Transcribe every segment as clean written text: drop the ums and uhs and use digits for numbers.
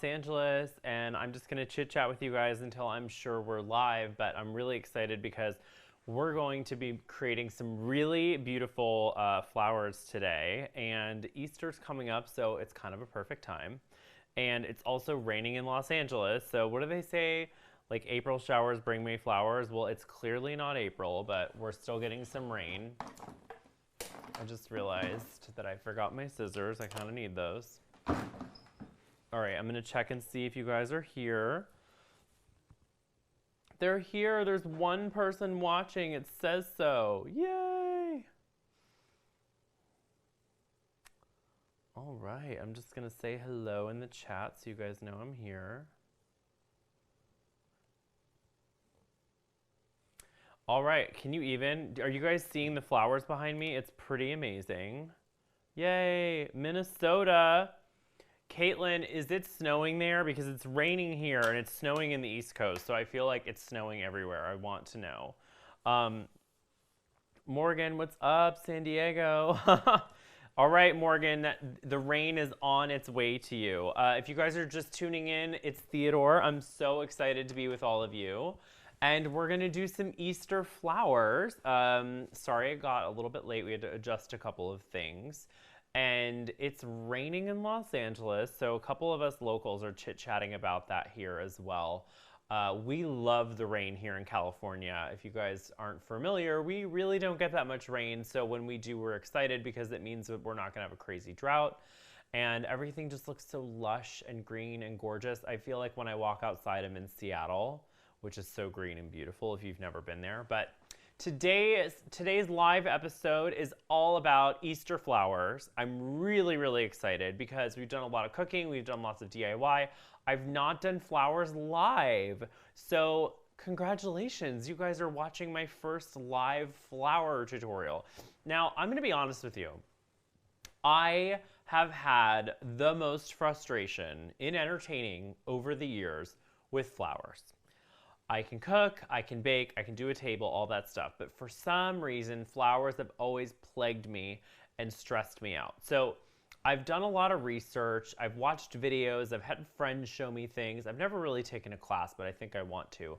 Los Angeles, and I'm just gonna chit chat with you guys until I'm sure we're live, but I'm really excited because we're going to be creating some really beautiful flowers today, and Easter's coming up, so it's kind of a perfect time. And it's also raining in Los Angeles, so what do they say? Like April showers bring May flowers. Well, it's clearly not April, but we're still getting some rain. I just realized that I forgot my scissors. I kind of need those. All right, I'm gonna check and see if you guys are here. They're here. There's one person watching. It says so. Yay! All right, I'm just gonna say hello in the chat so you guys know I'm here. All right, are you guys seeing the flowers behind me? It's pretty amazing. Yay, Minnesota. Caitlin, is it snowing there? Because it's raining here and it's snowing in the East Coast, so I feel like it's snowing everywhere. I want to know. Morgan, what's up, San Diego? All right, Morgan, the rain is on its way to you. If you guys are just tuning in, it's Theodore. I'm so excited to be with all of you. And we're gonna do some Easter flowers. Sorry, I got a little bit late. We had to adjust a couple of things. And it's raining in Los Angeles, so a couple of us locals are chit-chatting about that here as well. We love the rain here in California. If you guys aren't familiar, we really don't get that much rain, so when we do, we're excited because it means that we're not gonna have a crazy drought. And everything just looks so lush and green and gorgeous. I feel like when I walk outside, I'm in Seattle, which is so green and beautiful if you've never been there. But today's live episode is all about Easter flowers. I'm really, really excited because we've done a lot of cooking. We've done lots of DIY. I've not done flowers live. So congratulations, you guys are watching my first live flower tutorial. Now, I'm gonna be honest with you. I have had the most frustration in entertaining over the years with flowers. I can cook, I can bake, I can do a table, all that stuff. But for some reason, flowers have always plagued me and stressed me out. So I've done a lot of research. I've watched videos. I've had friends show me things. I've never really taken a class, but I think I want to.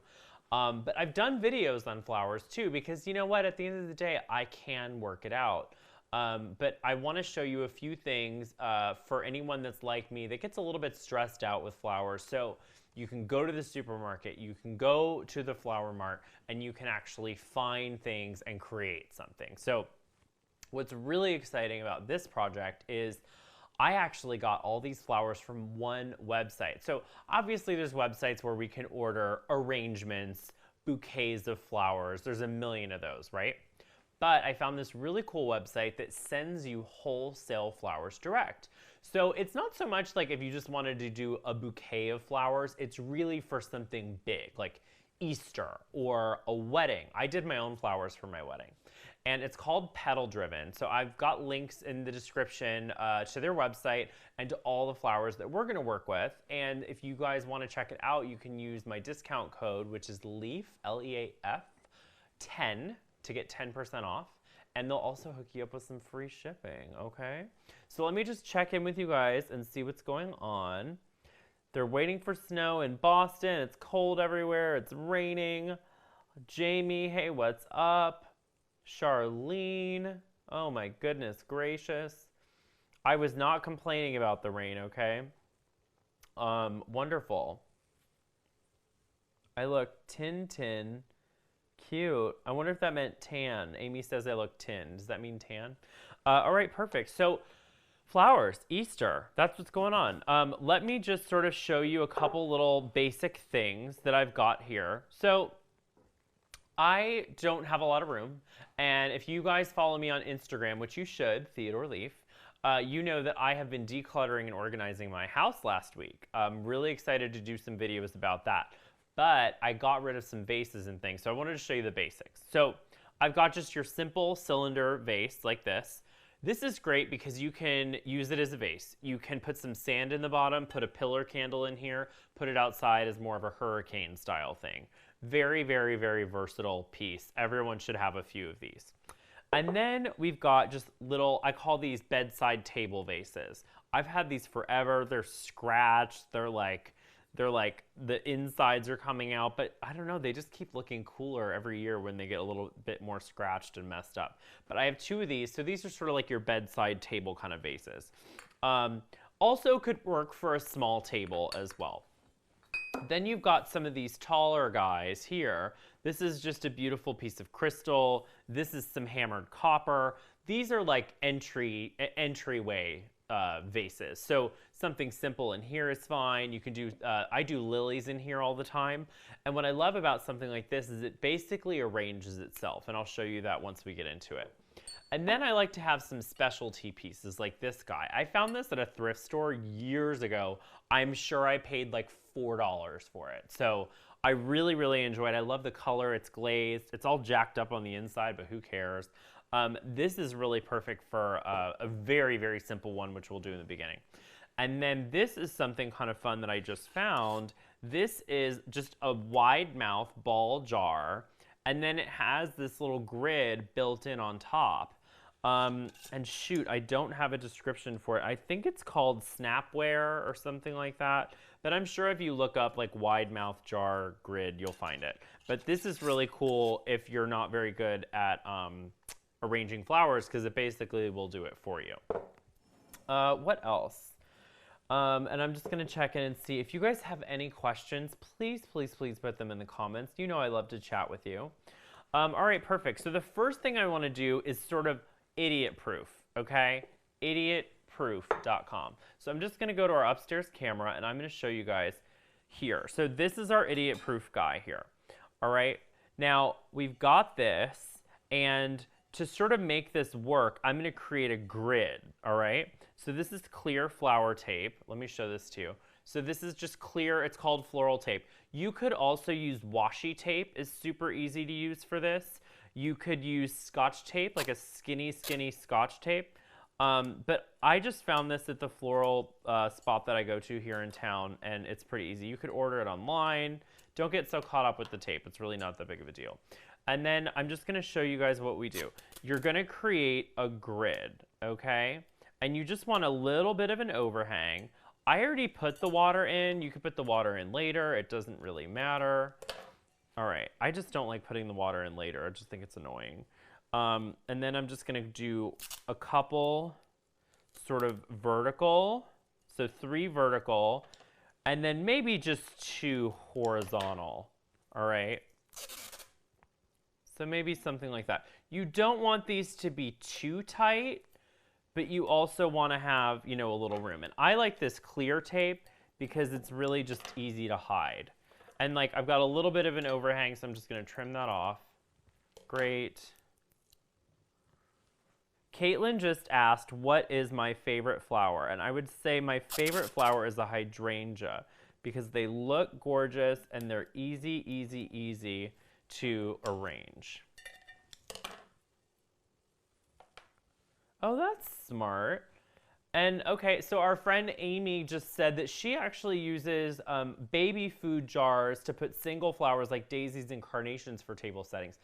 But I've done videos on flowers too, because you know what? At the end of the day, I can work it out. But I want to show you a few things for anyone that's like me that gets a little bit stressed out with flowers. So you can go to the supermarket, you can go to the flower mart, and you can actually find things and create something. So what's really exciting about this project is I actually got all these flowers from one website. So obviously there's websites where we can order arrangements, bouquets of flowers. There's a million of those, right? But I found this really cool website that sends you wholesale flowers direct. So it's not so much like if you just wanted to do a bouquet of flowers, it's really for something big, like Easter or a wedding. I did my own flowers for my wedding. And it's called Petal Driven. So I've got links in the description to their website and to all the flowers that we're gonna work with. And if you guys wanna check it out, you can use my discount code, which is LEAF, L-E-A-F, 10 to get 10% off. And they'll also hook you up with some free shipping, okay? So let me just check in with you guys and see what's going on. They're waiting for snow in Boston. It's cold everywhere. It's raining. Jamie, hey, what's up? Charlene, oh my goodness gracious. I was not complaining about the rain, okay? Wonderful. I look tin. Cute. I wonder if that meant tan. Amy says I look tin. Does that mean tan? All right, perfect. So flowers, Easter, that's what's going on. Let me just sort of show you a couple little basic things that I've got here. So I don't have a lot of room. And if you guys follow me on Instagram, which you should, Theodore Leaf, you know that I have been decluttering and organizing my house last week. I'm really excited to do some videos about that. But I got rid of some vases and things, so I wanted to show you the basics. So I've got just your simple cylinder vase like this. This is great because you can use it as a vase. You can put some sand in the bottom, put a pillar candle in here, put it outside as more of a hurricane style thing. Very, very, very versatile piece. Everyone should have a few of these. And then we've got just little, I call these bedside table vases. I've had these forever. They're scratched. They're like the insides are coming out, but I don't know, they just keep looking cooler every year when they get a little bit more scratched and messed up. But I have 2 of these, so these are sort of like your bedside table kind of vases. Also could work for a small table as well. Then you've got some of these taller guys here. This is just a beautiful piece of crystal. This is some hammered copper. These are like entryway vases. So something simple in here is fine. You can do, I do lilies in here all the time. And what I love about something like this is it basically arranges itself. And I'll show you that once we get into it. And then I like to have some specialty pieces like this guy. I found this at a thrift store years ago. I'm sure I paid like $4 for it. So I really, really enjoy it. I love the color. It's glazed. It's all jacked up on the inside, but who cares? This is really perfect for a very, very simple one, which we'll do in the beginning. And then this is something kind of fun that I just found. This is just a wide mouth ball jar. And then it has this little grid built in on top. And shoot, I don't have a description for it. I think it's called Snapware or something like that. But I'm sure if you look up like wide mouth jar grid, you'll find it. But this is really cool if you're not very good at arranging flowers, because it basically will do it for you. What else? And I'm just gonna check in and see if you guys have any questions. Please, please, please put them in the comments. You know I love to chat with you. All right, perfect. So the first thing I want to do is sort of idiot proof, okay? Idiotproof.com. So I'm just gonna go to our upstairs camera and I'm gonna show you guys here. So this is our idiot proof guy here. All right. Now we've got this, and to sort of make this work, I'm gonna create a grid. All right. So this is clear flower tape. Let me show this to you. So this is just clear, it's called floral tape. You could also use washi tape, is super easy to use for this. You could use Scotch tape, like a skinny, skinny Scotch tape. But I just found this at the floral spot that I go to here in town, and it's pretty easy. You could order it online. Don't get so caught up with the tape. It's really not that big of a deal. And then I'm just gonna show you guys what we do. You're gonna create a grid, okay? And you just want a little bit of an overhang. I already put the water in. You could put the water in later. It doesn't really matter. All right, I just don't like putting the water in later. I just think it's annoying. And then I'm just gonna do a couple sort of vertical. So 3 vertical, and then maybe just 2 horizontal, all right? So maybe something like that. You don't want these to be too tight, but you also want to have, you know, a little room. And I like this clear tape because it's really just easy to hide. And like, I've got a little bit of an overhang, so I'm just going to trim that off. Great. Caitlin just asked, what is my favorite flower? And I would say my favorite flower is a hydrangea because they look gorgeous and they're easy, easy, easy to arrange. Oh, that's smart. And okay, so our friend Amy just said that she actually uses baby food jars to put single flowers like daisies and carnations for table settings.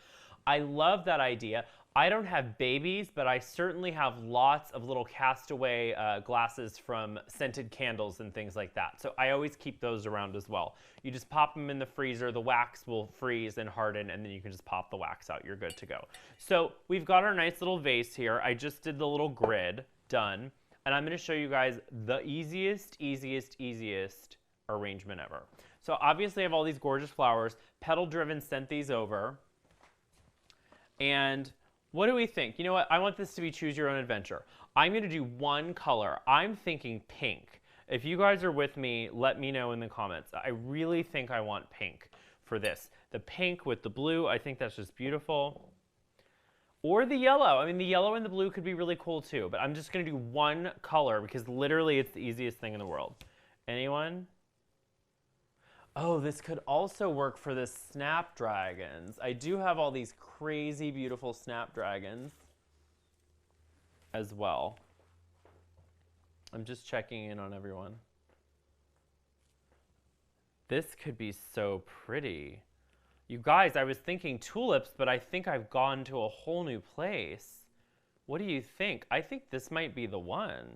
I love that idea. I don't have babies, but I certainly have lots of little castaway glasses from scented candles and things like that. So I always keep those around as well. You just pop them in the freezer, the wax will freeze and harden, and then you can just pop the wax out. You're good to go. So we've got our nice little vase here. I just did the little grid, done. And I'm gonna show you guys the easiest arrangement ever. So obviously I have all these gorgeous flowers. Petal Driven sent these over. And what do we think? You know what? I want this to be choose your own adventure. I'm gonna do one color. I'm thinking pink. If you guys are with me, let me know in the comments. I really think I want pink for this. The pink with the blue, I think that's just beautiful. Or the yellow. I mean, the yellow and the blue could be really cool too, but I'm just gonna do one color because literally it's the easiest thing in the world. Anyone? Oh, this could also work for the Snapdragons. I do have all these crazy beautiful Snapdragons as well. I'm just checking in on everyone. This could be so pretty. You guys, I was thinking tulips, but I think I've gone to a whole new place. What do you think? I think this might be the one.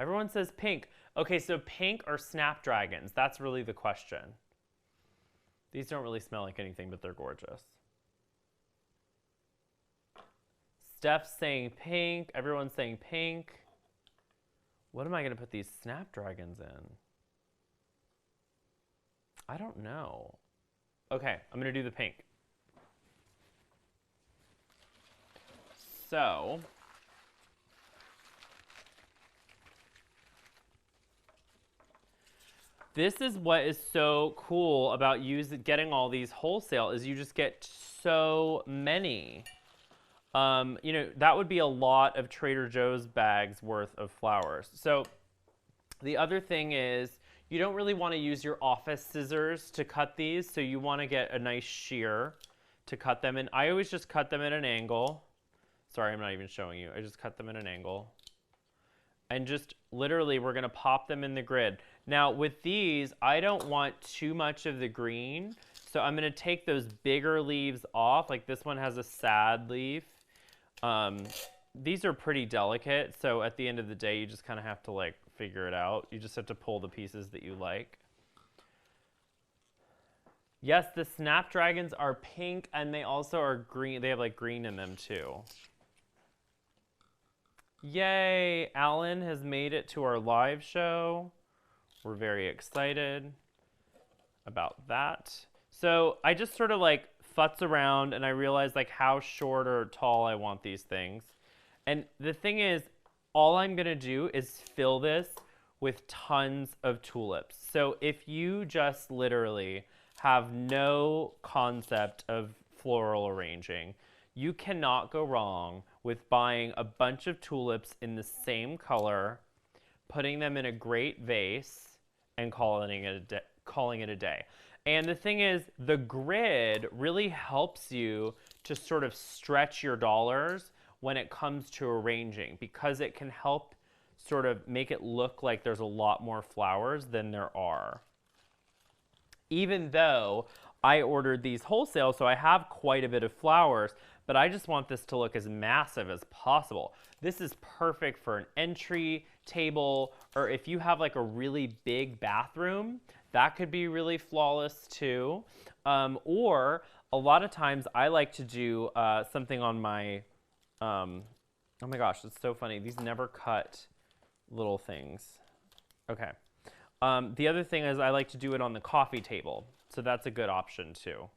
Everyone says pink. Okay, so pink or Snapdragons? That's really the question. These don't really smell like anything, but they're gorgeous. Steph's saying pink. Everyone's saying pink. What am I going to put these Snapdragons in? I don't know. Okay, I'm going to do the pink. So, this is what is so cool about getting all these wholesale is you just get so many. You know, that would be a lot of Trader Joe's bags worth of flowers. So the other thing is you don't really want to use your office scissors to cut these. So you want to get a nice shear to cut them. And I always just cut them at an angle. Sorry, I'm not even showing you. I just cut them at an angle. And just literally we're going to pop them in the grid. Now with these, I don't want too much of the green. So I'm going to take those bigger leaves off. Like this one has a sad leaf. These are pretty delicate, so at the end of the day, you just kind of have to like figure it out. You just have to pull the pieces that you like. Yes, the Snapdragons are pink, and they also are green. They have like green in them too. Yay! Alan has made it to our live show. We're very excited about that. So I just sort of like futz around and I realized like how short or tall I want these things. And the thing is, all I'm gonna do is fill this with tons of tulips. So if you just literally have no concept of floral arranging, you cannot go wrong with buying a bunch of tulips in the same color, putting them in a great vase, and calling it a day. And the thing is, the grid really helps you to sort of stretch your dollars when it comes to arranging, because it can help sort of make it look like there's a lot more flowers than there are. Even though I ordered these wholesale, so I have quite a bit of flowers, but I just want this to look as massive as possible. This is perfect for an entry table, or if you have like a really big bathroom, that could be really flawless too. Or a lot of times I like to do something on my, oh my gosh, it's so funny. These never cut little things. Okay. The other thing is I like to do it on the coffee table. So that's a good option too.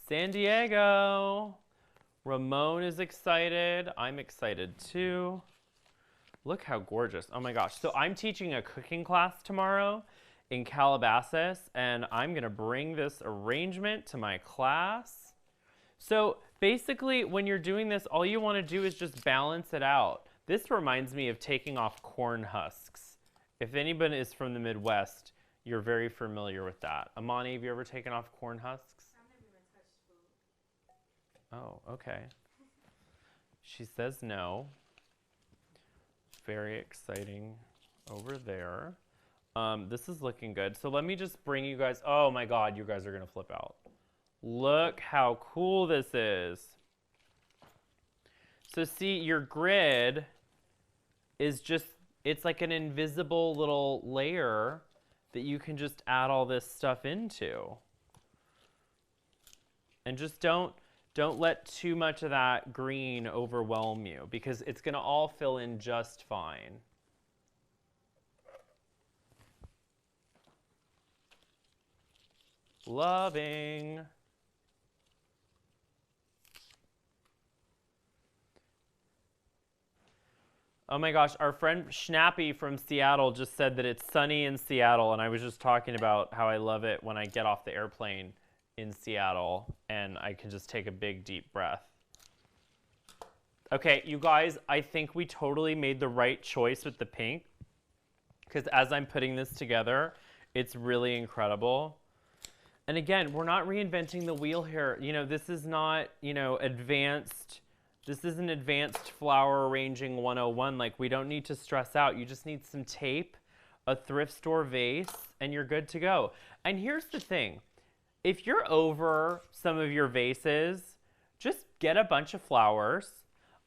San Diego. Ramon is excited. I'm excited too. Look how gorgeous. Oh my gosh. So I'm teaching a cooking class tomorrow in Calabasas, and I'm going to bring this arrangement to my class. So basically, when you're doing this, all you want to do is just balance it out. This reminds me of taking off corn husks. If anybody is from the Midwest, you're very familiar with that. Amani, have you ever taken off corn husks? Oh, okay. She says no. Very exciting over there. This is looking good. So let me just bring you guys, oh my God, you guys are gonna flip out. Look how cool this is. So see, your grid is just, it's like an invisible little layer that you can just add all this stuff into. And just don't let too much of that green overwhelm you, because it's gonna all fill in just fine. Loving. Oh my gosh, our friend Schnappy from Seattle just said that it's sunny in Seattle, and I was just talking about how I love it when I get off the airplane in Seattle and I can just take a big deep breath. Okay, you guys, I think we totally made the right choice with the pink, because as I'm putting this together, it's really incredible. And again, we're not reinventing the wheel here. You know, this is not, you know, advanced. This isn't advanced flower arranging 101. Like, we don't need to stress out. You just need some tape, a thrift store vase, and you're good to go. And here's the thing. If you're over some of your vases, just get a bunch of flowers.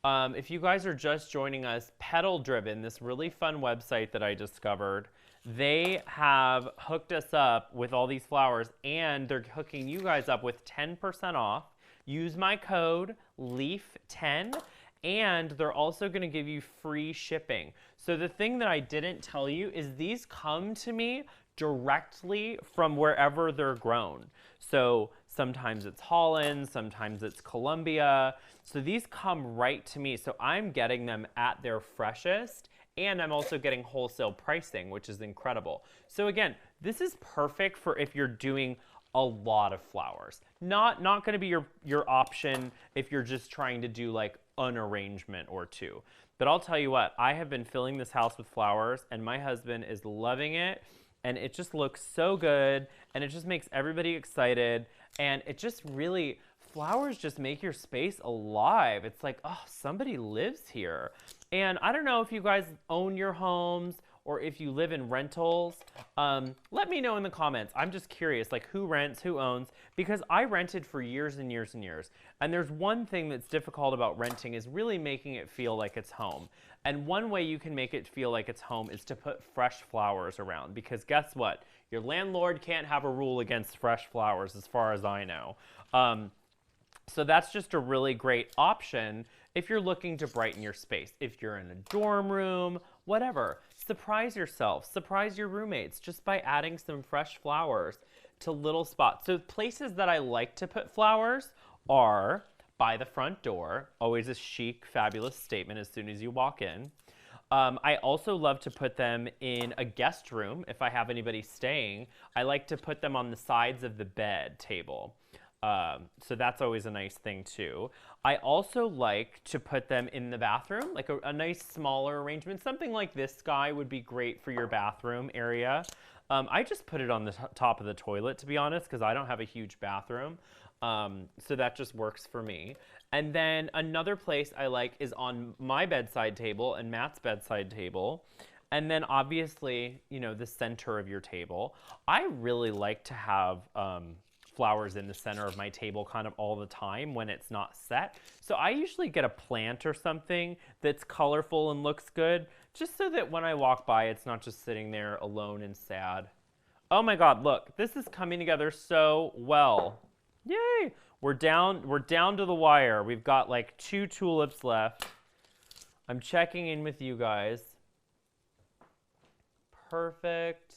If you guys are just joining us, Petal Driven, this really fun website that I discovered, they have hooked us up with all these flowers, and they're hooking you guys up with 10% off. Use my code LEAF10, and they're also going to give you free shipping. So the thing that I didn't tell you is these come to me directly from wherever they're grown. So sometimes it's Holland, sometimes it's Colombia. So these come right to me. So I'm getting them at their freshest, and I'm also getting wholesale pricing, which is incredible. So again, this is perfect for if you're doing a lot of flowers. Not going to be your option if you're just trying to do like an arrangement or two. But I'll tell you what, I have been filling this house with flowers, and my husband is loving it. And it just looks so good, and it just makes everybody excited. And it just really, flowers just make your space alive. It's like, oh, somebody lives here. And I don't know if you guys own your homes or if you live in rentals. Let me know in the comments. I'm just curious, like who rents, who owns? Because I rented for years and years and years. And there's one thing that's difficult about renting is really making it feel like it's home. And one way you can make it feel like it's home is to put fresh flowers around. Because guess what? Your landlord can't have a rule against fresh flowers as far as I know. So that's just a really great option if you're looking to brighten your space. If you're in a dorm room, whatever, surprise yourself, surprise your roommates just by adding some fresh flowers to little spots. So places that I like to put flowers are by the front door, always a chic, fabulous statement as soon as you walk in. I also love to put them in a guest room if I have anybody staying. I like to put them on the sides of the bed table. So that's always a nice thing too. I also like to put them in the bathroom, like a nice smaller arrangement. Something like this guy would be great for your bathroom area. I just put it on the top of the toilet, to be honest, because I don't have a huge bathroom. So that just works for me. And then another place I like is on my bedside table and Matt's bedside table. And then obviously, you know, the center of your table. I really like to have flowers in the center of my table kind of all the time when it's not set. So I usually get a plant or something that's colorful and looks good, just so that when I walk by, it's not just sitting there alone and sad. Oh my God, look, this is coming together so well. Yay! We're down to the wire. We've got like 2 tulips left. I'm checking in with you guys. Perfect.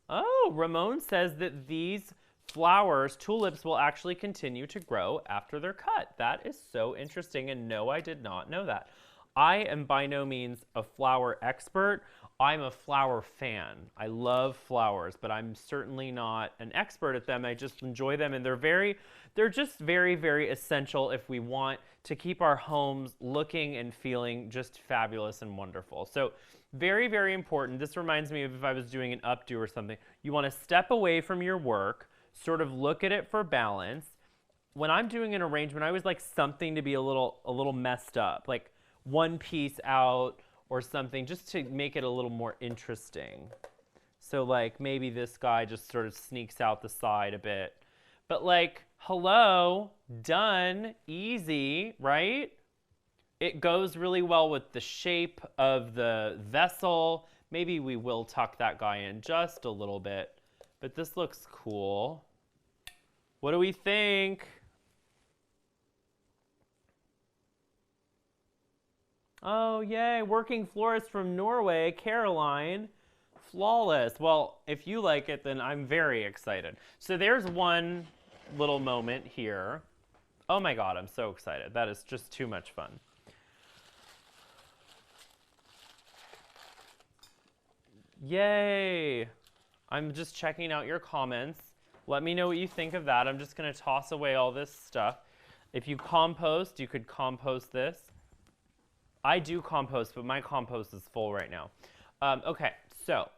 Oh, Ramon says that these flowers, tulips, will actually continue to grow after they're cut. That is so interesting, and no, I did not know that. I am by no means a flower expert. I'm a flower fan. I love flowers, but I'm certainly not an expert at them. I just enjoy them, and they're just very, very essential if we want to keep our homes looking and feeling just fabulous and wonderful. So very, very important. This reminds me of if I was doing an updo or something. You want to step away from your work, sort of look at it for balance. When I'm doing an arrangement, I always like something to be a little messed up, like one piece out or something, just to make it a little more interesting. So like maybe this guy just sort of sneaks out the side a bit. But like, hello, done, easy, right? It goes really well with the shape of the vessel. Maybe we will tuck that guy in just a little bit, but this looks cool. What do we think? Oh, yay, working florist from Norway, Caroline. Flawless. Well, if you like it, then I'm very excited. So there's one little moment here. Oh my God, I'm so excited. That is just too much fun. Yay! I'm just checking out your comments. Let me know what you think of that. I'm just going to toss away all this stuff. If you compost, you could compost this. I do compost, but my compost is full right now. Okay, so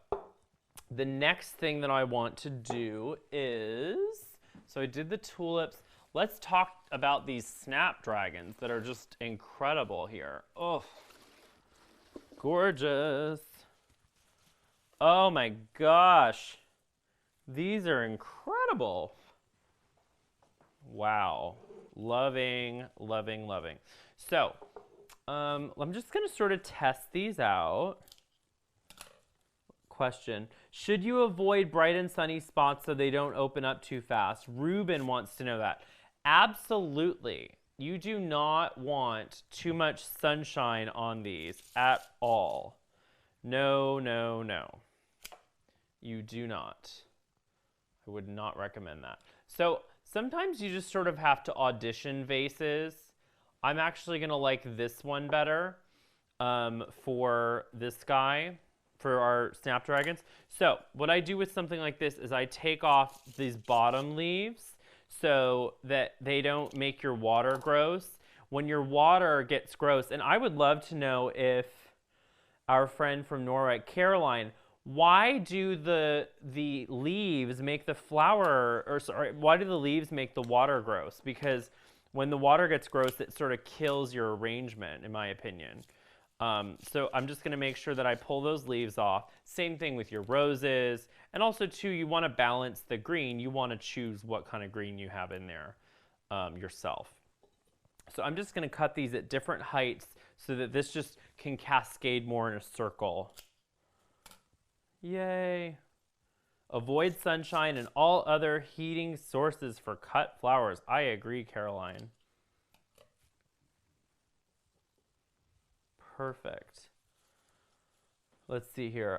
the next thing that I want to do is, so I did the tulips. Let's talk about these Snapdragons that are just incredible here. Oh, gorgeous. Oh my gosh. These are incredible. Wow. Loving, loving, loving. So, I'm just going to sort of test these out. Question. Should you avoid bright and sunny spots so they don't open up too fast? Ruben wants to know that. Absolutely. You do not want too much sunshine on these at all. No, no, no. You do not. I would not recommend that. So sometimes you just sort of have to audition vases. I'm actually going to like this one better for this guy, for our Snapdragons. So what I do with something like this is I take off these bottom leaves so that they don't make your water gross. When your water gets gross, and I would love to know if our friend from Norway, Caroline, why do the leaves make the flower, or sorry, why do the leaves make the water gross? Because when the water gets gross, it sort of kills your arrangement, in my opinion. So I'm just going to make sure that I pull those leaves off. Same thing with your roses. And also, too, you want to balance the green. You want to choose what kind of green you have in there yourself. So I'm just going to cut these at different heights so that this just can cascade more in a circle. Yay. Avoid sunshine and all other heating sources for cut flowers. I agree, Caroline. Perfect. Let's see here.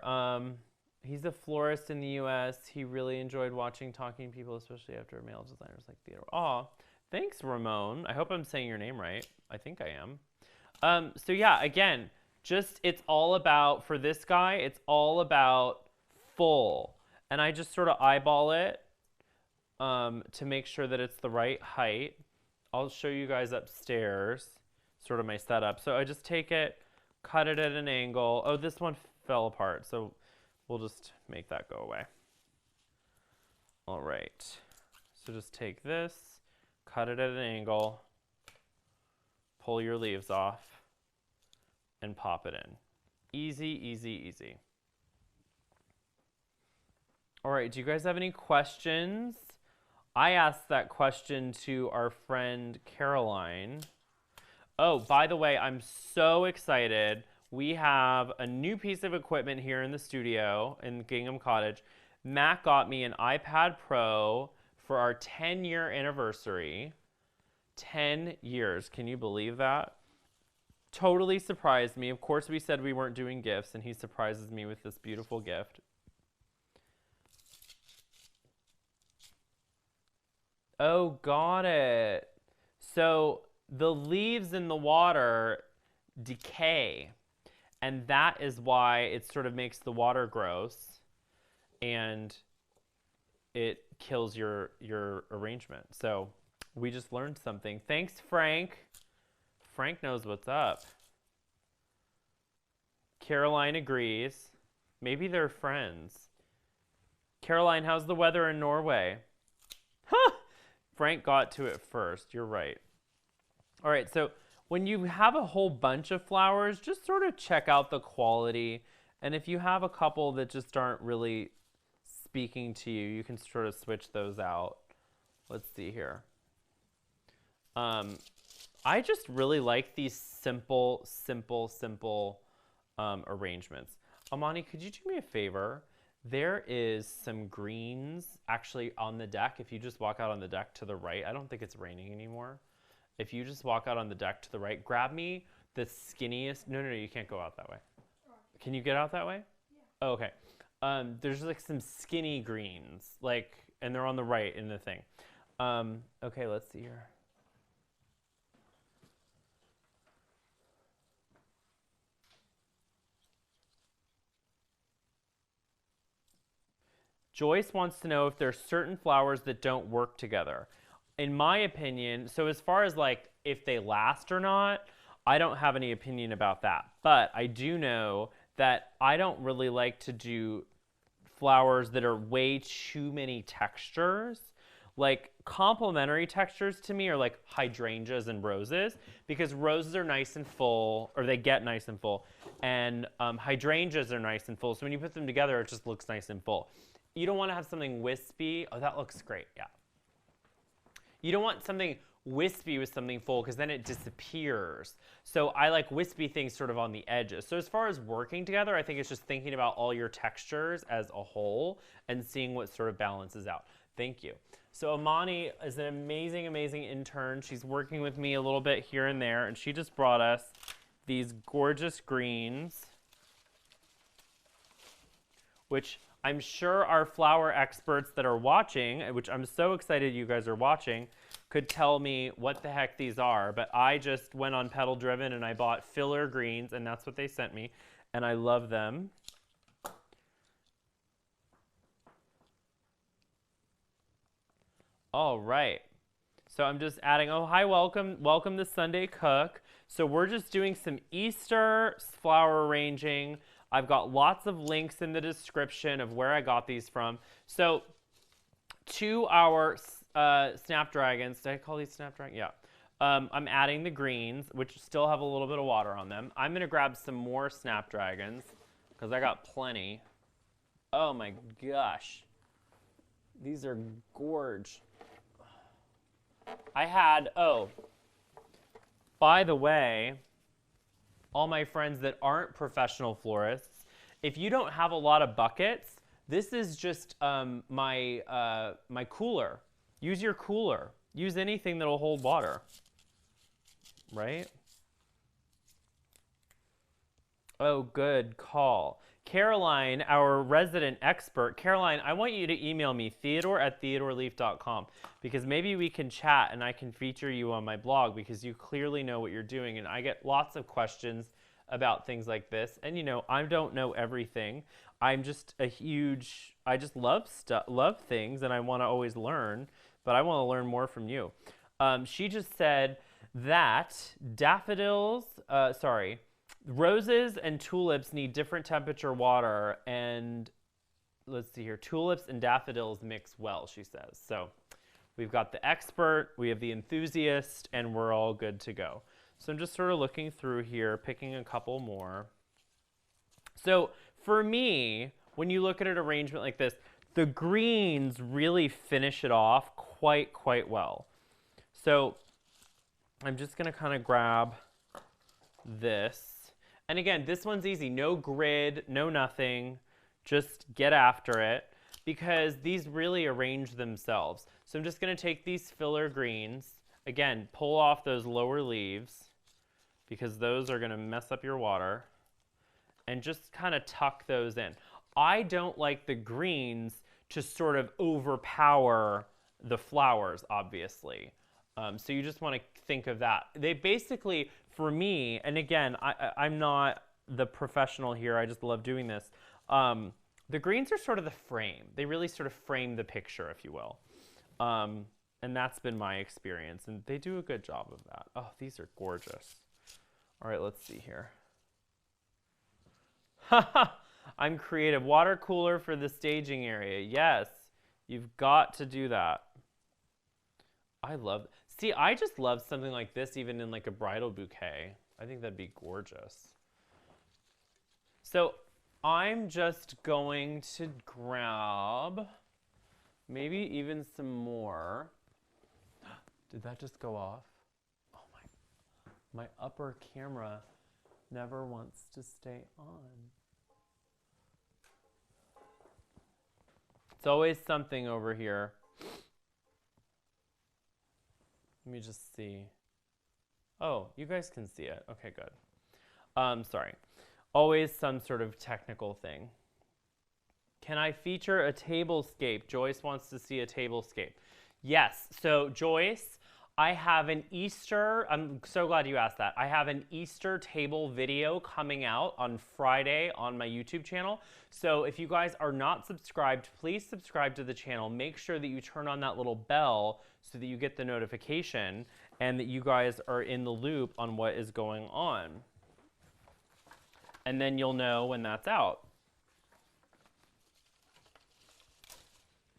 He's a florist in the U.S. He really enjoyed watching Talking People, especially after male designers like Theodore. Aw, thanks, Ramon. I hope I'm saying your name right. I think I am. So yeah, again, just it's all about, for this guy, it's all about full. And I just sort of eyeball it to make sure that it's the right height. I'll show you guys upstairs, sort of my setup. So I just take it, cut it at an angle. Oh, this one fell apart, so we'll just make that go away. All right. So just take this, cut it at an angle, pull your leaves off, and pop it in. Easy, easy, easy. All right, do you guys have any questions? I asked that question to our friend Caroline. Oh, by the way, I'm so excited. We have a new piece of equipment here in the studio in Gingham Cottage. Matt got me an iPad Pro for our 10-year anniversary. 10 years. Can you believe that? Totally surprised me. Of course, we said we weren't doing gifts, and he surprises me with this beautiful gift. Oh, got it. So the leaves in the water decay, and that is why it sort of makes the water gross, and it kills your arrangement. So we just learned something. Thanks, Frank. Frank knows what's up. Caroline agrees. Maybe they're friends. Caroline, how's the weather in Norway? Huh! Frank got to it first. You're right. All right, so when you have a whole bunch of flowers, just sort of check out the quality. And if you have a couple that just aren't really speaking to you, you can sort of switch those out. Let's see here. I just really like these simple arrangements. Amani, could you do me a favor? There is some greens actually on the deck. If you just walk out on the deck to the right, I don't think it's raining anymore. If you just walk out on the deck to the right, grab me the skinniest. No, you can't go out that way. Can you get out that way? Yeah. Oh, okay. There's like some skinny greens, like, and they're on the right in the thing. Okay, let's see here. Joyce wants to know if there's certain flowers that don't work together. In my opinion, so as far as like if they last or not, I don't have any opinion about that. But I do know that I don't really like to do flowers that are way too many textures. Like complementary textures to me are like hydrangeas and roses, because roses are nice and full, or they get nice and full, and hydrangeas are nice and full. So when you put them together, it just looks nice and full. You don't want to have something wispy. Oh, that looks great. Yeah. You don't want something wispy with something full because then it disappears. So I like wispy things sort of on the edges. So as far as working together, I think it's just thinking about all your textures as a whole and seeing what sort of balances out. Thank you. So Amani is an amazing, amazing intern. She's working with me a little bit here and there, and she just brought us these gorgeous greens, which I'm sure our flower experts that are watching, which I'm so excited you guys are watching, could tell me what the heck these are. But I just went on Petal Driven and I bought filler greens, and that's what they sent me, and I love them. All right. So I'm just adding, oh, hi, welcome to Sunday Cook. So we're just doing some Easter flower arranging. I've got lots of links in the description of where I got these from. So to our Snapdragons, did I call these Snapdragons? Yeah. I'm adding the greens, which still have a little bit of water on them. I'm gonna grab some more Snapdragons because I got plenty. Oh my gosh. These are gorge. I had, oh, by the way, all my friends that aren't professional florists, if you don't have a lot of buckets, this is just my cooler. Use your cooler. Use anything that'll hold water, right? Oh, good call. Caroline, our resident expert. Caroline, I want you to email me, theodore@theodoreleaf.com, because maybe we can chat and I can feature you on my blog because you clearly know what you're doing. And I get lots of questions about things like this. And, you know, I don't know everything. I'm just a huge, I just love things, and I want to always learn, but I want to learn more from you. She just said that roses and tulips need different temperature water, and let's see here, tulips and daffodils mix well, she says. So we've got the expert, we have the enthusiast, and we're all good to go. So I'm just sort of looking through here, picking a couple more. So for me, when you look at an arrangement like this, the greens really finish it off quite well. So I'm just gonna kind of grab this. And again, this one's easy. No grid, no nothing. Just get after it because these really arrange themselves. So I'm just going to take these filler greens. Again, pull off those lower leaves because those are going to mess up your water. And just kind of tuck those in. I don't like the greens to sort of overpower the flowers, obviously. So you just want to think of that. They basically, for me, and again, I'm not the professional here, I just love doing this. The greens are sort of the frame. They really sort of frame the picture, if you will. And that's been my experience, and they do a good job of that. Oh, these are gorgeous. All right, let's see here. I'm creative. Water cooler for the staging area. Yes, you've got to do that. I love, see, I just love something like this even in like a bridal bouquet. I think that'd be gorgeous. So I'm just going to grab maybe even some more. Did that just go off? Oh my upper camera never wants to stay on. It's always something over here. Let me just see. Oh, you guys can see it. Okay, good. Sorry. Always some sort of technical thing. Can I feature a tablescape? Joyce wants to see a tablescape. Yes. So Joyce, I have an Easter, I'm so glad you asked that. I have an Easter table video coming out on Friday on my YouTube channel. So if you guys are not subscribed, please subscribe to the channel. Make sure that you turn on that little bell so that you get the notification and that you guys are in the loop on what is going on. And then you'll know when that's out.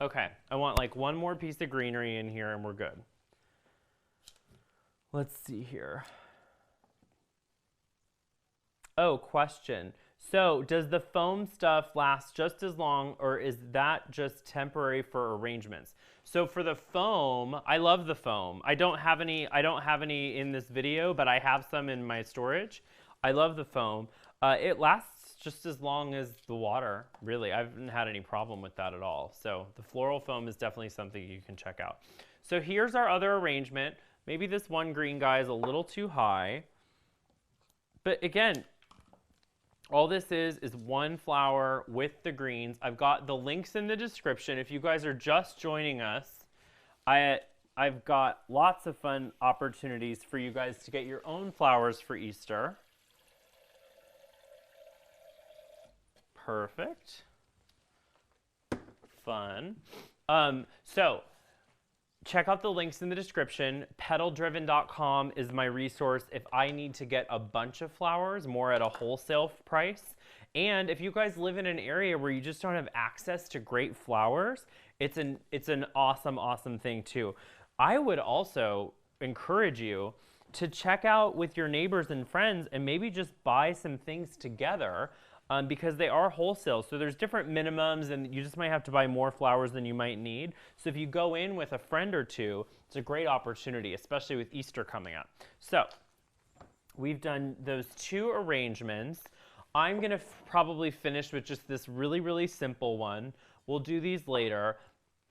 Okay, I want like one more piece of greenery in here and we're good. Let's see here. Oh, question. So does the foam stuff last just as long, or is that just temporary for arrangements? So for the foam, I love the foam. I don't have any in this video, but I have some in my storage. I love the foam. It lasts just as long as the water, really. I haven't had any problem with that at all. So the floral foam is definitely something you can check out. So here's our other arrangement. Maybe this one green guy is a little too high. But again, all this is one flower with the greens. I've got the links in the description. If you guys are just joining us, I've got lots of fun opportunities for you guys to get your own flowers for Easter. Perfect. Fun. So check out the links in the description. Petaldriven.com is my resource if I need to get a bunch of flowers, more at a wholesale price. And if you guys live in an area where you just don't have access to great flowers, it's an awesome, awesome thing too. I would also encourage you to check out with your neighbors and friends and maybe just buy some things together. Because they are wholesale. So there's different minimums and you just might have to buy more flowers than you might need. So if you go in with a friend or two, it's a great opportunity, especially with Easter coming up. So we've done those two arrangements. I'm gonna probably finish with just this really, really simple one. We'll do these later.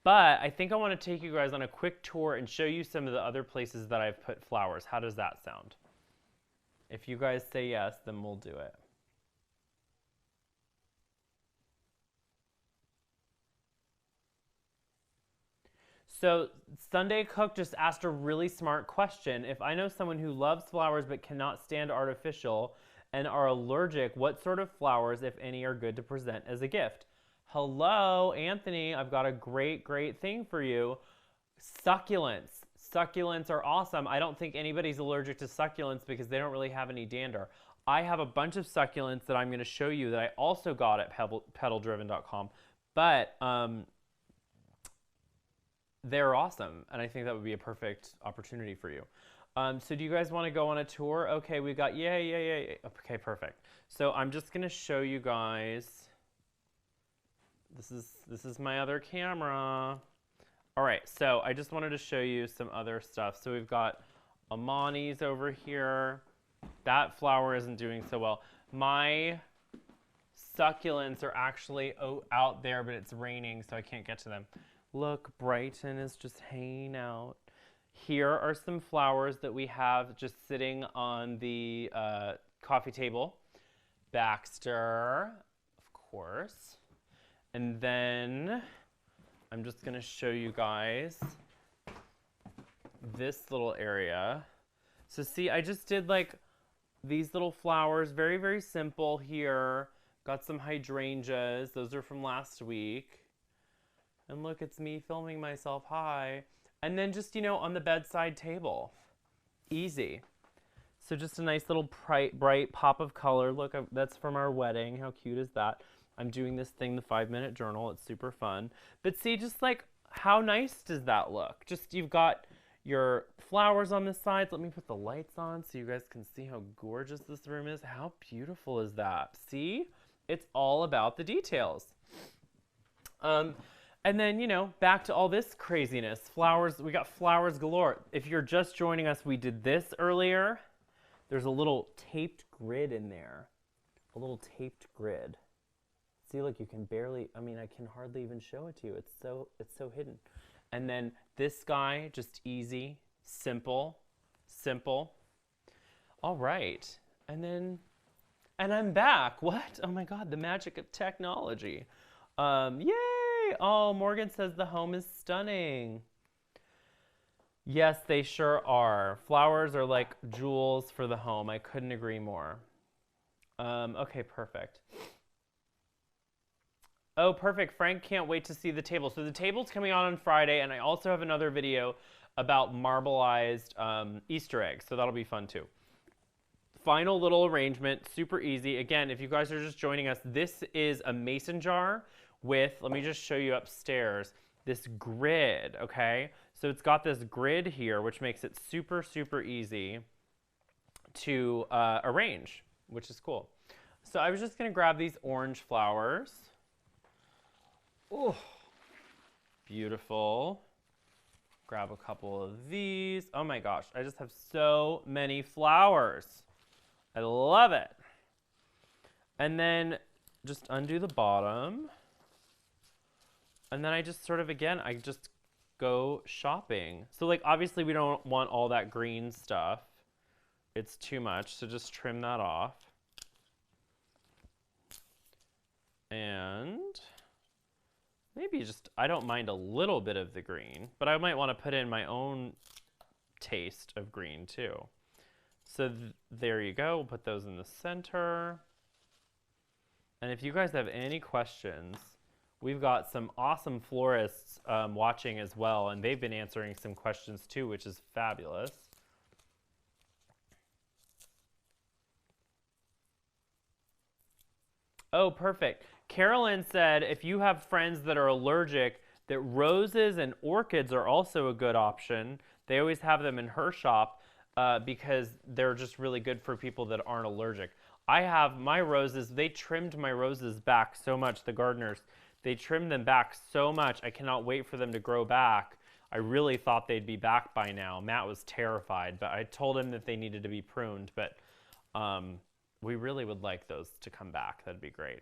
But I think I wanna take you guys on a quick tour and show you some of the other places that I've put flowers. How does that sound? If you guys say yes, then we'll do it. So Sunday Cook just asked a really smart question. If I know someone who loves flowers but cannot stand artificial and are allergic, what sort of flowers, if any, are good to present as a gift? Hello, Anthony. I've got a great, great thing for you. Succulents. Succulents are awesome. I don't think anybody's allergic to succulents because they don't really have any dander. I have a bunch of succulents that I'm going to show you that I also got at petaldriven.com. But they're awesome, and I think that would be a perfect opportunity for you. So do you guys want to go on a tour? Okay, we got, yay. Okay, perfect. So I'm just going to show you guys. This is my other camera. All right, so I just wanted to show you some other stuff. So we've got Amani's over here. That flower isn't doing so well. My succulents are actually out there, but it's raining, so I can't get to them. Look, Brighton is just hanging out. Here are some flowers that we have just sitting on the coffee table. Baxter, of course. And then I'm just going to show you guys this little area. So see, I just did like these little flowers, very, very simple here. Got some hydrangeas. Those are from last week. And look, it's me filming myself, hi. And then just, you know, on the bedside table. Easy. So just a nice little bright pop of color. Look, that's from our wedding. How cute is that? I'm doing this thing, the 5-minute journal. It's super fun. But see, just like, how nice does that look? Just, you've got your flowers on the sides. Let me put the lights on so you guys can see how gorgeous this room is. How beautiful is that? See? It's all about the details. And then, you know, back to all this craziness. Flowers, we got flowers galore. If you're just joining us, we did this earlier. There's a little taped grid in there. A little taped grid. See, look, you can barely, I mean, I can hardly even show it to you. It's so hidden. And then this guy, just easy, simple. All right. And I'm back. What? Oh my God, the magic of technology. Yay! Oh, Morgan says the home is stunning. Yes, they sure are. Flowers are like jewels for the home. I couldn't agree more. Okay, perfect. Oh, perfect. Frank can't wait to see the table. So the table's coming on Friday, and I also have another video about marbleized Easter eggs. So that'll be fun too. Final little arrangement, super easy. Again, if you guys are just joining us, this is a mason jar with, let me just show you upstairs, this grid, okay? So it's got this grid here, which makes it super, super easy to arrange, which is cool. So I was just gonna grab these orange flowers. Oh, beautiful. Grab a couple of these. Oh my gosh, I just have so many flowers. I love it. And then just undo the bottom. And then I just sort of, again, I just go shopping. So like, obviously we don't want all that green stuff. It's too much, so just trim that off. And maybe just, I don't mind a little bit of the green, but I might want to put in my own taste of green too. So there you go, we'll put those in the center. And if you guys have any questions, we've got some awesome florists watching as well, and they've been answering some questions too, which is fabulous. Oh, perfect. Carolyn said if you have friends that are allergic, that roses and orchids are also a good option. They always have them in her shop because they're just really good for people that aren't allergic. I have my roses, they trimmed my roses back so much, the gardeners. They trimmed them back so much. I cannot wait for them to grow back. I really thought they'd be back by now. Matt was terrified, but I told him that they needed to be pruned, but we really would like those to come back. That'd be great.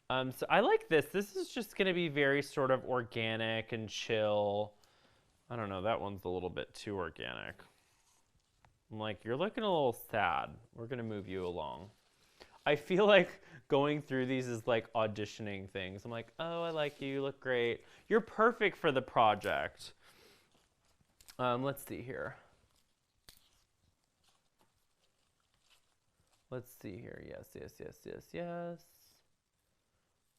So I like this. This is just going to be very sort of organic and chill. I don't know. That one's a little bit too organic. I'm like, you're looking a little sad. We're going to move you along. I feel like going through these is like auditioning things. I'm like, oh, I like you. You look great. You're perfect for the project. Let's see here. Let's see here. Yes, yes, yes, yes, yes.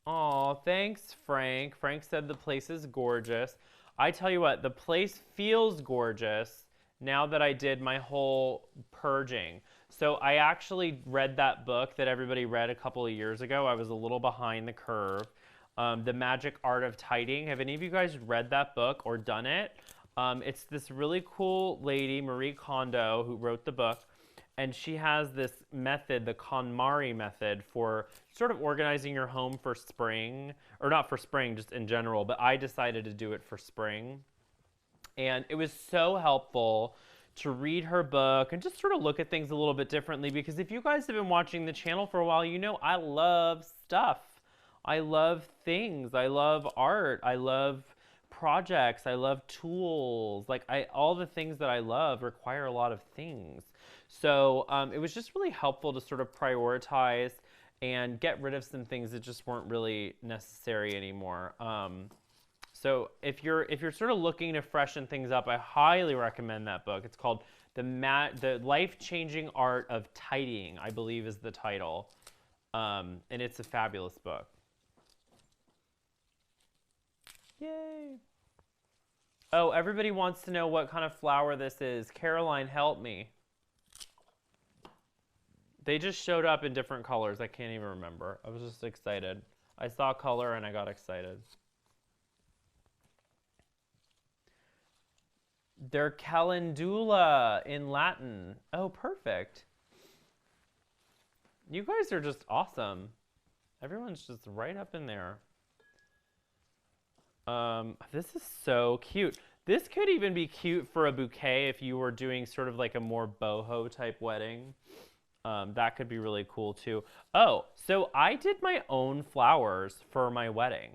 Aw, thanks, Frank. Frank said the place is gorgeous. I tell you what, the place feels gorgeous now that I did my whole purging. So I actually read that book that everybody read a couple of years ago. I was a little behind the curve. The Magic Art of Tidying. Have any of you guys read that book or done it? It's this really cool lady, Marie Kondo, who wrote the book. And she has this method, the KonMari method, for sort of organizing your home for spring. Or not for spring, just in general. But I decided to do it for spring. And it was so helpful to read her book and just sort of look at things a little bit differently, because if you guys have been watching the channel for a while, you know I love stuff. I love things. I love art. I love projects. I love tools. Like all the things that I love require a lot of things. So it was just really helpful to sort of prioritize and get rid of some things that just weren't really necessary anymore. So if you're sort of looking to freshen things up, I highly recommend that book. It's called The Life-Changing Art of Tidying, I believe is the title. And it's a fabulous book. Yay. Oh, everybody wants to know what kind of flower this is. Caroline, help me. They just showed up in different colors. I can't even remember. I was just excited. I saw color and I got excited. They're calendula in Latin. Oh, perfect. You guys are just awesome. Everyone's just right up in there. This is so cute. This could even be cute for a bouquet if you were doing sort of like a more boho type wedding. That could be really cool too. Oh, so I did my own flowers for my wedding.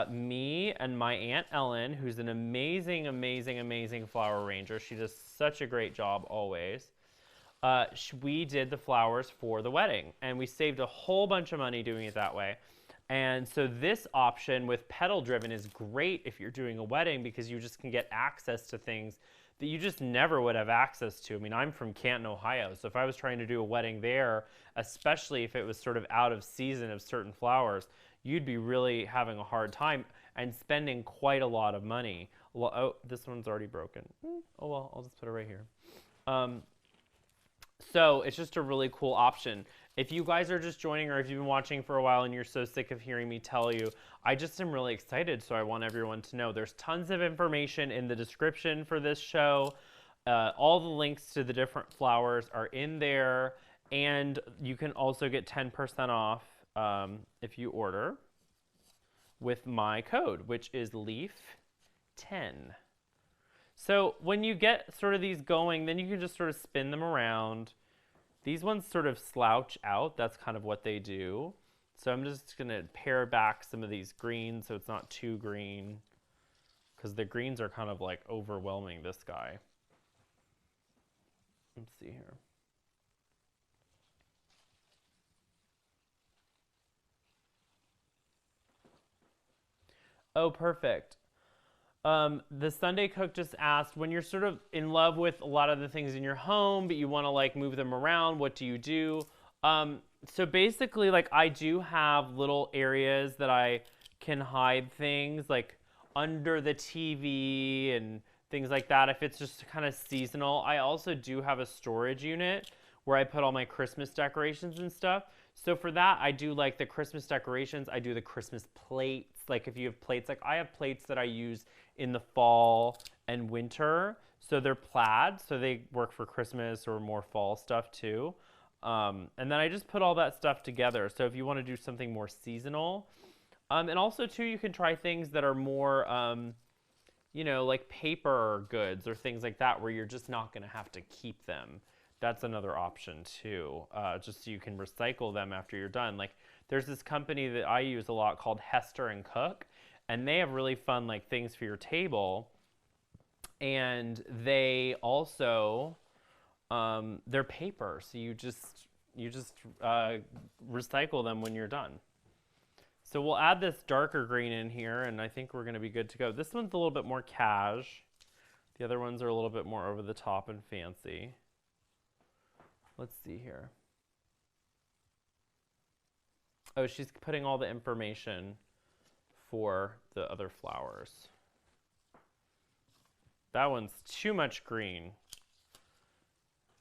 Me and my Aunt Ellen, who's an amazing, amazing, amazing flower arranger. She does such a great job always. We did the flowers for the wedding, and we saved a whole bunch of money doing it that way. And so this option with pedal driven is great if you're doing a wedding, because you just can get access to things that you just never would have access to. I mean, I'm from Canton, Ohio, so if I was trying to do a wedding there, especially if it was sort of out of season of certain flowers, you'd be really having a hard time and spending quite a lot of money. Well, oh, this one's already broken. Oh well, I'll just put it right here. So it's just a really cool option. If you guys are just joining, or if you've been watching for a while and you're so sick of hearing me tell you, I just am really excited, so I want everyone to know. There's tons of information in the description for this show. All the links to the different flowers are in there. And you can also get 10% off if you order with my code, which is LEAF10. So when you get sort of these going, then you can just sort of spin them around. These ones sort of slouch out. That's kind of what they do. So I'm just going to pare back some of these greens so it's not too green, because the greens are kind of like overwhelming this guy. Let's see here. Oh, perfect. The Sunday Cook just asked, when you're sort of in love with a lot of the things in your home, but you want to like move them around, what do you do? So basically, like, I do have little areas that I can hide things, like under the TV and things like that, if it's just kind of seasonal. I also do have a storage unit where I put all my Christmas decorations and stuff. So for that, I do like the Christmas decorations. I do the Christmas plates. Like if you have plates, like I have plates that I use in the fall and winter. So they're plaid, so they work for Christmas or more fall stuff too. And then I just put all that stuff together. So if you want to do something more seasonal, and also too, you can try things that are more, you know, like paper goods or things like that, where you're just not going to have to keep them. That's another option too, just so you can recycle them after you're done. Like there's this company that I use a lot called Hester and Cook, and they have really fun like things for your table. And they also, they're paper, so you just recycle them when you're done. So we'll add this darker green in here, and I think we're going to be good to go. This one's a little bit more cash. The other ones are a little bit more over the top and fancy. Let's see here. Oh, she's putting all the information for the other flowers. That one's too much green.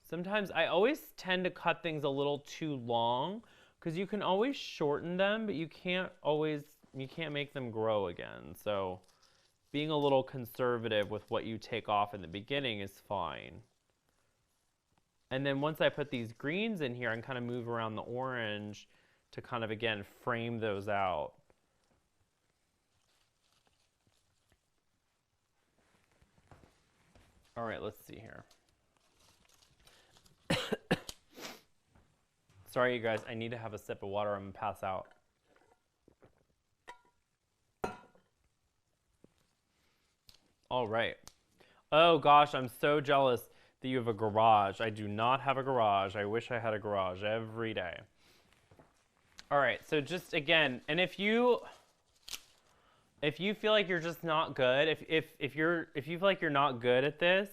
Sometimes I always tend to cut things a little too long, because you can always shorten them, but you can't make them grow again. So being a little conservative with what you take off in the beginning is fine. And then once I put these greens in here, I can kind of move around the orange to kind of, again, frame those out. All right, let's see here. Sorry, you guys, I need to have a sip of water. I'm going to pass out. All right. Oh, gosh, I'm so jealous that you have a garage. I do not have a garage. I wish I had a garage every day. All right, so just, again, and if you feel like you're just not good, if you feel like you're not good at this,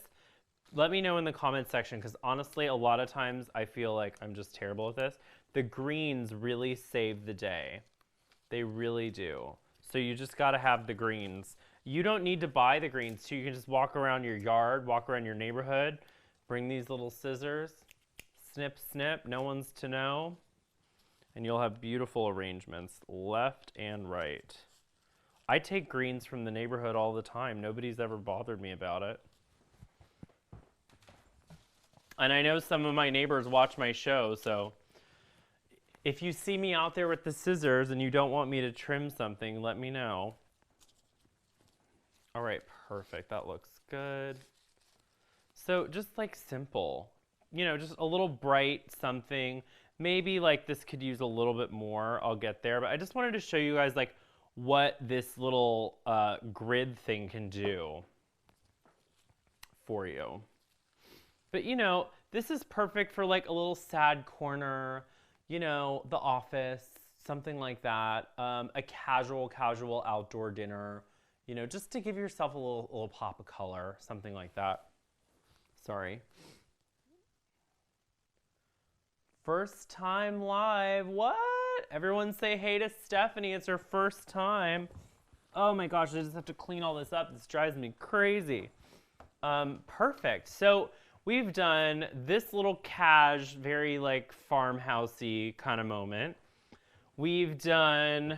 let me know in the comment section, because honestly, a lot of times I feel like I'm just terrible at this. The greens really save the day. They really do. So you just got to have the greens. You don't need to buy the greens too. You can just walk around your yard, walk around your neighborhood, bring these little scissors, snip, snip, no one's to know, and you'll have beautiful arrangements left and right. I take greens from the neighborhood all the time. Nobody's ever bothered me about it. And I know some of my neighbors watch my show, so if you see me out there with the scissors and you don't want me to trim something, let me know. All right, perfect. That looks good. So just like simple, you know, just a little bright something. Maybe like this could use a little bit more. I'll get there. But I just wanted to show you guys like what this little grid thing can do for you. But, you know, this is perfect for like a little sad corner, you know, the office, something like that. A casual outdoor dinner, you know, just to give yourself a little pop of color, something like that. Sorry. First time live. What? Everyone say hey to Stephanie. It's her first time. Oh my gosh, I just have to clean all this up. This drives me crazy. Perfect. So we've done this little cash, very like farmhousey kind of moment. We've done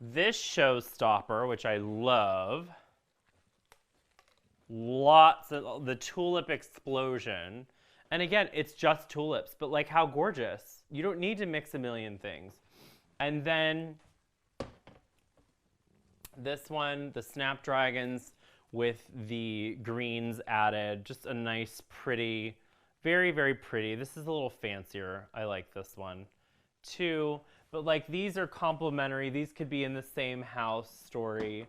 this showstopper, which I love. Lots of the tulip explosion. And again, it's just tulips, but like how gorgeous. You don't need to mix a million things. And then this one, the Snapdragons with the greens added. Just a nice, pretty, very, very pretty. This is a little fancier. I like this one too. But like these are complementary. These could be in the same house story.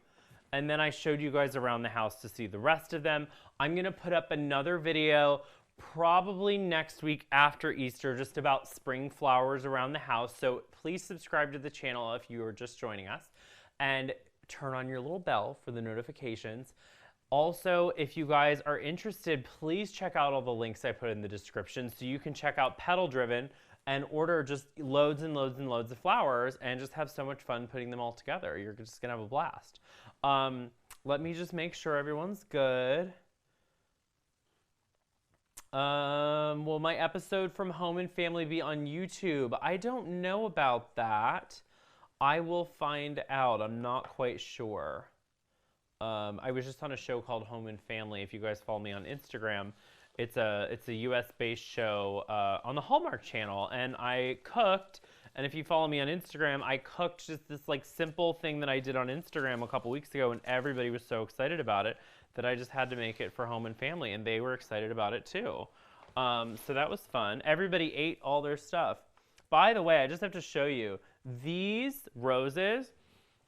And then I showed you guys around the house to see the rest of them. I'm gonna put up another video probably next week after Easter, just about spring flowers around the house. So please subscribe to the channel if you are just joining us, and turn on your little bell for the notifications. Also, if you guys are interested, please check out all the links I put in the description so you can check out Petal Driven and order just loads and loads and loads of flowers and just have so much fun putting them all together. You're just gonna have a blast. Let me just make sure everyone's good. Will my episode from Home and Family be on YouTube? I don't know about that. I will find out. I'm not quite sure. I was just on a show called Home and Family. If you guys follow me on Instagram, it's a US-based show on the Hallmark Channel, and I cooked. And if you follow me on Instagram, I cooked just this like simple thing that I did on Instagram a couple weeks ago, and everybody was so excited about it that I just had to make it for Home and Family, and they were excited about it too. So that was fun. Everybody ate all their stuff. By the way, I just have to show you these roses.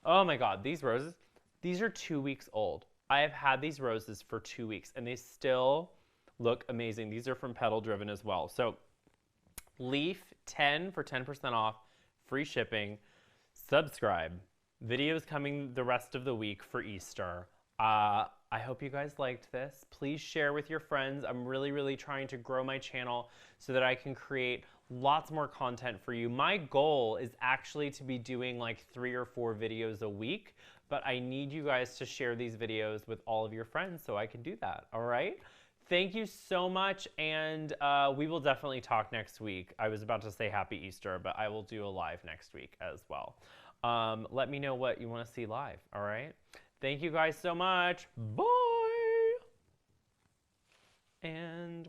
Oh my God, these roses. These are 2 weeks old. I have had these roses for 2 weeks, and they still look amazing. These are from Petal Driven as well. So Leaf 10 for 10% off, free shipping. Subscribe. Videos coming the rest of the week for Easter. I hope you guys liked this. Please share with your friends. I'm really, really trying to grow my channel so that I can create lots more content for you. My goal is actually to be doing like 3 or 4 videos a week, but I need you guys to share these videos with all of your friends so I can do that, all right? Thank you so much, and we will definitely talk next week. I was about to say Happy Easter, but I will do a live next week as well. Let me know what you want to see live, all right? Thank you guys so much. Bye! And